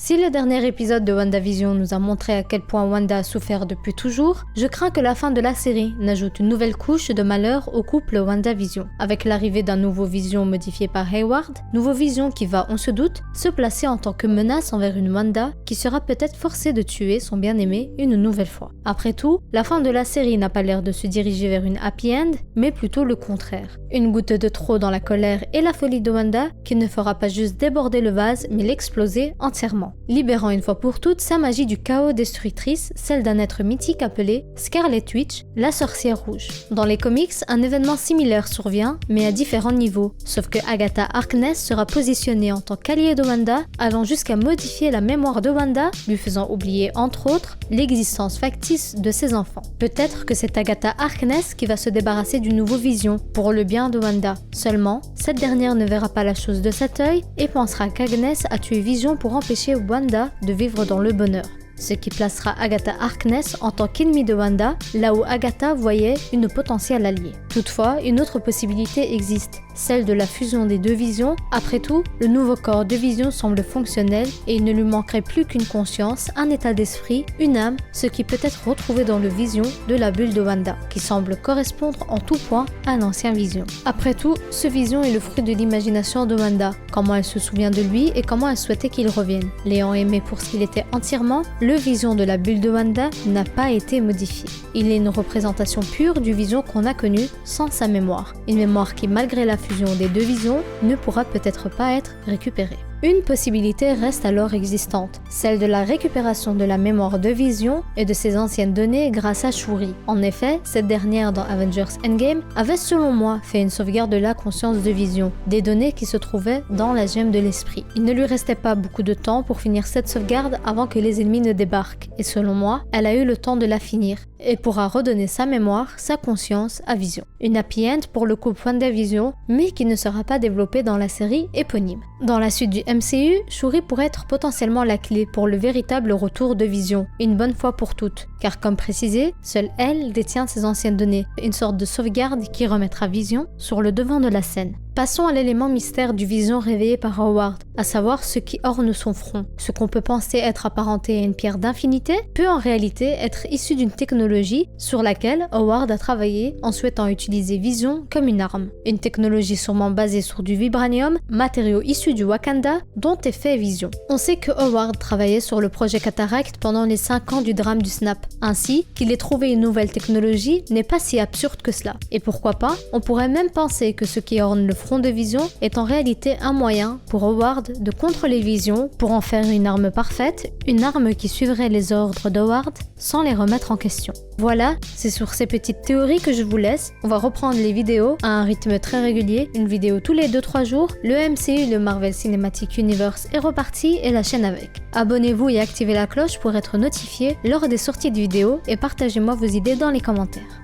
Si le dernier épisode de WandaVision nous a montré à quel point Wanda a souffert depuis toujours, je crains que la fin de la série n'ajoute une nouvelle couche de malheur au couple WandaVision. Avec l'arrivée d'un nouveau Vision modifié par Hayward, nouveau Vision qui va, on se doute, se placer en tant que menace envers une Wanda qui sera peut-être forcée de tuer son bien-aimé une nouvelle fois. Après tout, la fin de la série n'a pas l'air de se diriger vers une happy end, mais plutôt le contraire. Une goutte de trop dans la colère et la folie de Wanda qui ne fera pas juste déborder le vase, mais l'exploser entièrement, libérant une fois pour toutes sa magie du chaos destructrice, celle d'un être mythique appelé Scarlet Witch, la sorcière rouge. Dans les comics, un événement similaire survient, mais à différents niveaux, sauf que Agatha Harkness sera positionnée en tant qu'alliée de Wanda, allant jusqu'à modifier la mémoire de Wanda, lui faisant oublier entre autres l'existence factice de ses enfants. Peut-être que c'est Agatha Harkness qui va se débarrasser du nouveau Vision, pour le bien de Wanda. Seulement, cette dernière ne verra pas la chose de cet œil et pensera qu'Agnes a tué Vision pour empêcher Wanda de vivre dans le bonheur. Ce qui placera Agatha Harkness en tant qu'ennemie de Wanda, là où Agatha voyait une potentielle alliée. Toutefois, une autre possibilité existe, celle de la fusion des deux visions. Après tout, le nouveau corps de Vision semble fonctionnel et il ne lui manquerait plus qu'une conscience, un état d'esprit, une âme, ce qui peut être retrouvé dans le Vision de la bulle de Wanda, qui semble correspondre en tout point à l'ancien Vision. Après tout, ce Vision est le fruit de l'imagination de Wanda, comment elle se souvient de lui et comment elle souhaitait qu'il revienne. L'ayant aimé pour ce qu'il était entièrement, le Vision de la bulle de Wanda n'a pas été modifié. Il est une représentation pure du Vision qu'on a connu sans sa mémoire. Une mémoire qui, malgré la fusion des deux Visions, ne pourra peut-être pas être récupérée. Une possibilité reste alors existante, celle de la récupération de la mémoire de Vision et de ses anciennes données grâce à Shuri. En effet, cette dernière dans Avengers Endgame avait selon moi fait une sauvegarde de la conscience de Vision, des données qui se trouvaient dans la gemme de l'esprit. Il ne lui restait pas beaucoup de temps pour finir cette sauvegarde avant que les ennemis ne débarquent, et selon moi, elle a eu le temps de la finir, et pourra redonner sa mémoire, sa conscience à Vision. Une happy end pour le couple WandaVision, mais qui ne sera pas développée dans la série éponyme. Dans la suite du MCU, Shuri pourrait être potentiellement la clé pour le véritable retour de Vision, une bonne fois pour toutes, car comme précisé, seule elle détient ses anciennes données, une sorte de sauvegarde qui remettra Vision sur le devant de la scène. Passons à l'élément mystère du Vision réveillé par Howard, à savoir ce qui orne son front. Ce qu'on peut penser être apparenté à une pierre d'infinité peut en réalité être issu d'une technologie sur laquelle Howard a travaillé en souhaitant utiliser Vision comme une arme. Une technologie sûrement basée sur du vibranium, matériau issu du Wakanda, dont est fait Vision. On sait que Howard travaillait sur le projet Cataract pendant les 5 ans du drame du Snap. Ainsi, qu'il ait trouvé une nouvelle technologie n'est pas si absurde que cela. Et pourquoi pas, on pourrait même penser que ce qui orne le front de Vision est en réalité un moyen pour Howard de contrôler Vision pour en faire une arme parfaite, une arme qui suivrait les ordres d'Howard sans les remettre en question. Voilà, c'est sur ces petites théories que je vous laisse. On va reprendre les vidéos à un rythme très régulier, une vidéo tous les 2-3 jours. Le MCU, le Marvel Cinematic Universe est reparti et la chaîne avec. Abonnez-vous et activez la cloche pour être notifié lors des sorties de vidéos et partagez-moi vos idées dans les commentaires.